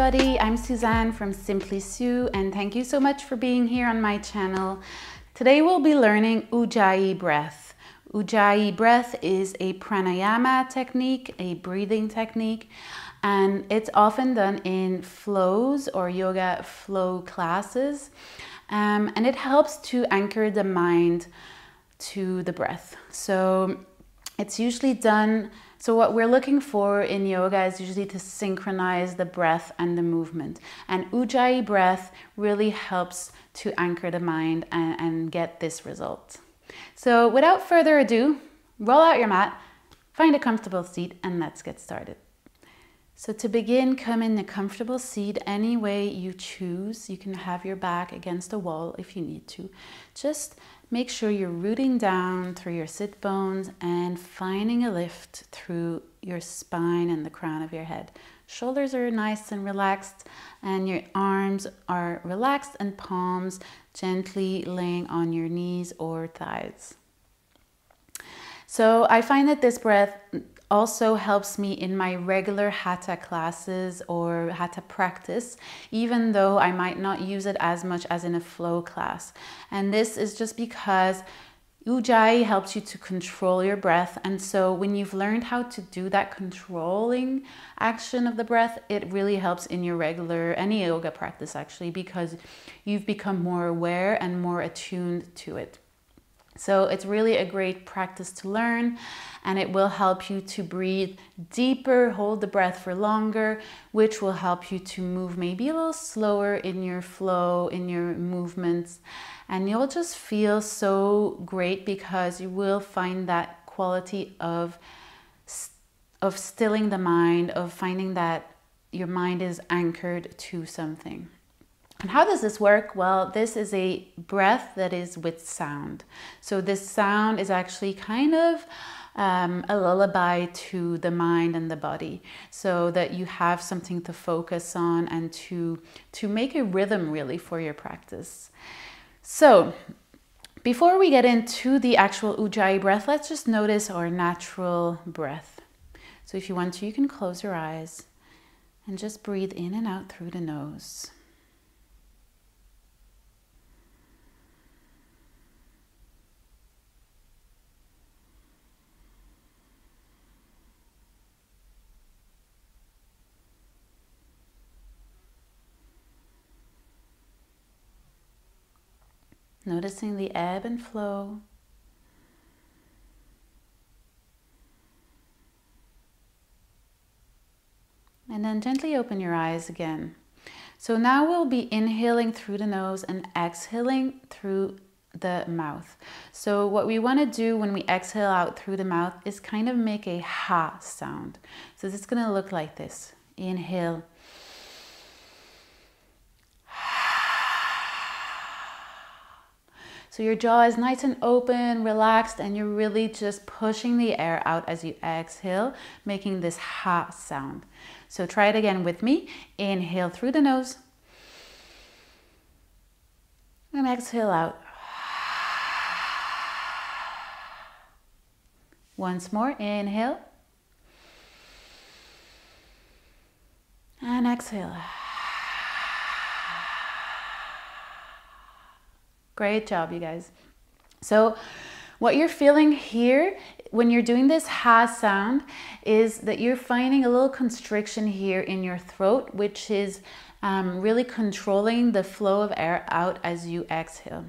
everybody, I'm Suzanne from Simply Sue, and thank you so much for being here on my channel. Today we'll be learning Ujjayi Breath. Ujjayi Breath is a pranayama technique, a breathing technique, and it's often done in flows or yoga flow classes, and it helps to anchor the mind to the breath. So it's usually done, so what we're looking for in yoga is usually to synchronize the breath and the movement. And Ujjayi Breath really helps to anchor the mind and get this result. So without further ado, roll out your mat, find a comfortable seat, and let's get started. So to begin, come in a comfortable seat any way you choose. You can have your back against a wall if you need to. Just make sure you're rooting down through your sit bones and finding a lift through your spine and the crown of your head. Shoulders are nice and relaxed, and your arms are relaxed and palms gently laying on your knees or thighs. So I find that this breath also helps me in my regular hatha classes or hatha practice, even though I might not use it as much as in a flow class. And this is just because Ujjayi helps you to control your breath. And so when you've learned how to do that controlling action of the breath, it really helps in your regular, any yoga practice actually, because you've become more aware and more attuned to it. So it's really a great practice to learn, and it will help you to breathe deeper, hold the breath for longer, which will help you to move maybe a little slower in your flow, in your movements. And you'll just feel so great because you will find that quality of stilling the mind, of finding that your mind is anchored to something. And how does this work? Well, this is a breath that is with sound. So this sound is actually kind of a lullaby to the mind and the body, so that you have something to focus on and to make a rhythm really for your practice. So before we get into the actual Ujjayi breath, let's just notice our natural breath. So if you want to, you can close your eyes and just breathe in and out through the nose. Noticing the ebb and flow. And then gently open your eyes again. So now we'll be inhaling through the nose and exhaling through the mouth. So what we want to do when we exhale out through the mouth is kind of make a ha sound. So this is going to look like this. Inhale. So your jaw is nice and open, relaxed, and you're really just pushing the air out as you exhale, making this ha sound. So try it again with me. Inhale through the nose. And exhale out. Once more, inhale. And exhale. Great job, you guys. So what you're feeling here when you're doing this ha sound is that you're finding a little constriction here in your throat, which is really controlling the flow of air out as you exhale.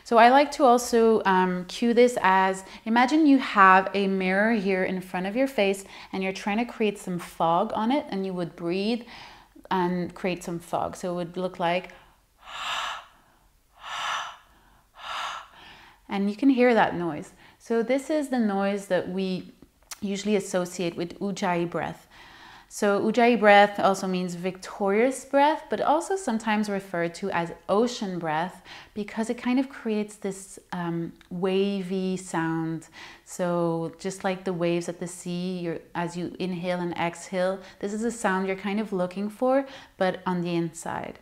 So I like to also cue this as, imagine you have a mirror here in front of your face and you're trying to create some fog on it, and you would breathe and create some fog. So it would look like, and you can hear that noise. So this is the noise that we usually associate with Ujjayi breath. So Ujjayi breath also means victorious breath, but also sometimes referred to as ocean breath because it kind of creates this wavy sound. So just like the waves at the sea, as you inhale and exhale, this is a sound you're kind of looking for, but on the inside.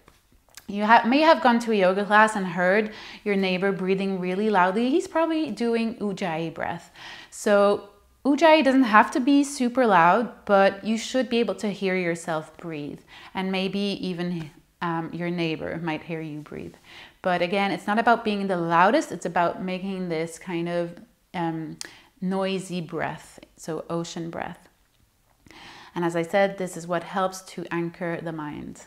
You may have gone to a yoga class and heard your neighbor breathing really loudly. He's probably doing Ujjayi breath. So Ujjayi doesn't have to be super loud, but you should be able to hear yourself breathe, and maybe even your neighbor might hear you breathe. But again, it's not about being the loudest, it's about making this kind of noisy breath, so ocean breath. And as I said, this is what helps to anchor the mind.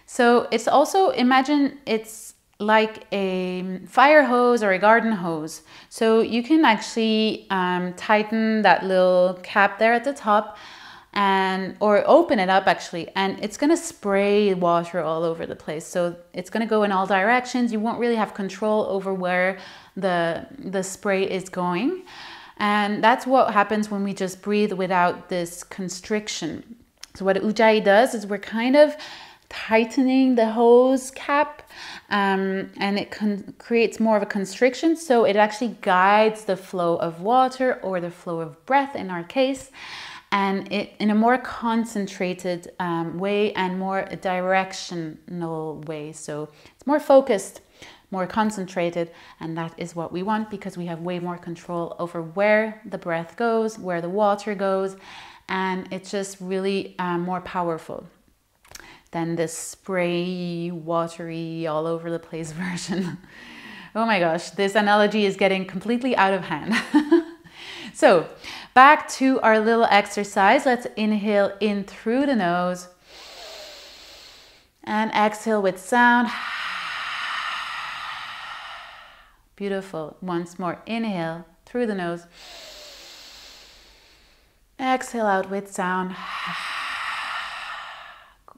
So it's also, imagine it's like a fire hose or a garden hose. So you can actually tighten that little cap there at the top, and or open it up actually, and it's going to spray water all over the place. So it's going to go in all directions. You won't really have control over where the spray is going. And that's what happens when we just breathe without this constriction. So what Ujjayi does is we're kind of tightening the hose cap, and it creates more of a constriction, so it actually guides the flow of water or the flow of breath in our case, and it in a more concentrated way and more directional way. So it's more focused, more concentrated, and that is what we want because we have way more control over where the breath goes, where the water goes, and it's just really more powerful than this spray, watery, all over the place version. Oh my gosh, this analogy is getting completely out of hand. So back to our little exercise. Let's inhale in through the nose and exhale with sound. Beautiful. Once more, inhale through the nose. Exhale out with sound.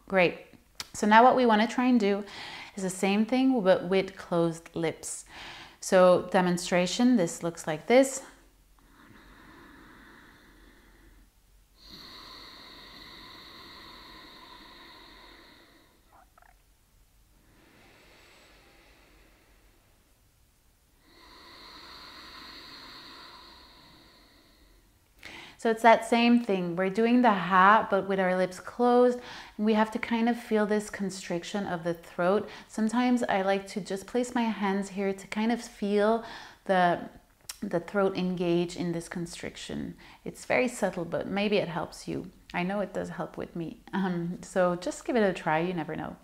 Great. So now what we want to try and do is the same thing but with closed lips. So demonstration, this looks like this. So it's that same thing. We're doing the ha, but with our lips closed. And we have to kind of feel this constriction of the throat. Sometimes I like to just place my hands here to kind of feel the throat engage in this constriction. It's very subtle, but maybe it helps you. I know it does help with me. So just give it a try, you never know.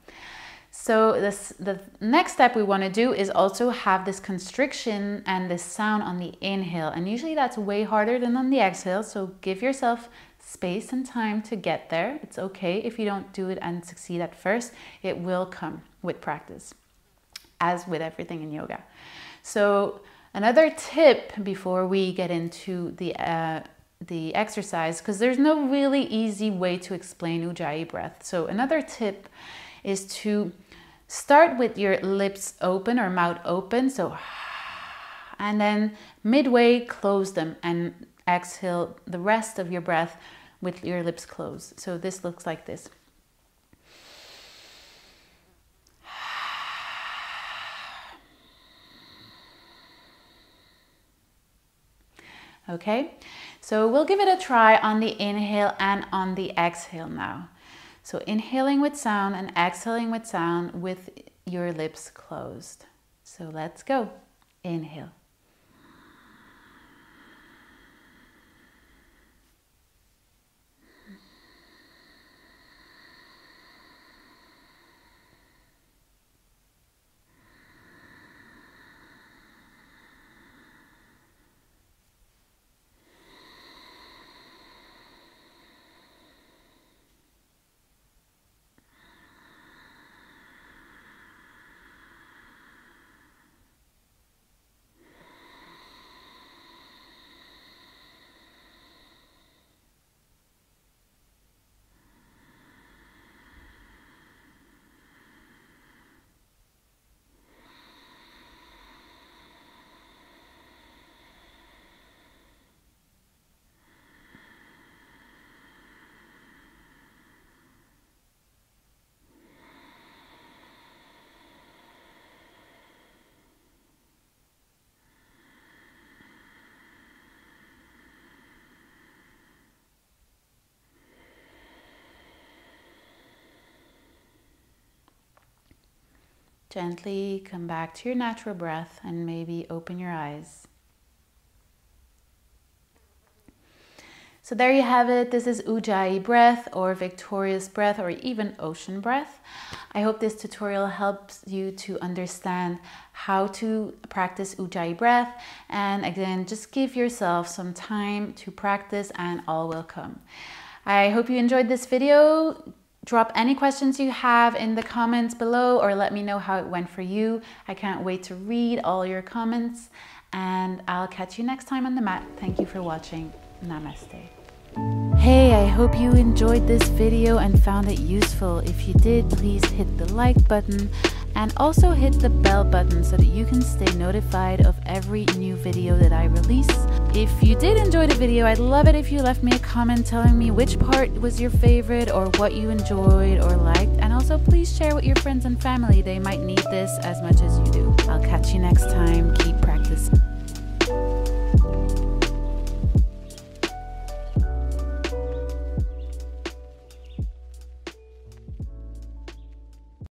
So the next step we want to do is also have this constriction and this sound on the inhale. And usually that's way harder than on the exhale. So give yourself space and time to get there. It's okay if you don't do it and succeed at first. It will come with practice, as with everything in yoga. So another tip before we get into the exercise, because there's no really easy way to explain Ujjayi breath. So another tip is to start with your lips open or mouth open, so, and then midway close them and exhale the rest of your breath with your lips closed. So this looks like this. Okay, so we'll give it a try on the inhale and on the exhale now. So inhaling with sound and exhaling with sound with your lips closed. So let's go. Inhale. Gently come back to your natural breath and maybe open your eyes. So there you have it. This is Ujjayi breath, or victorious breath, or even ocean breath. I hope this tutorial helps you to understand how to practice Ujjayi breath. And again, just give yourself some time to practice and all will come. I hope you enjoyed this video. Drop any questions you have in the comments below, or let me know how it went for you. I can't wait to read all your comments, and I'll catch you next time on the mat. Thank you for watching. Namaste. Hey, I hope you enjoyed this video and found it useful. If you did, please hit the like button and also hit the bell button so that you can stay notified of every new video that I release. If you did enjoy the video, I'd love it if you left me a comment telling me which part was your favorite or what you enjoyed or liked. And also please share with your friends and family. They might need this as much as you do. I'll catch you next time.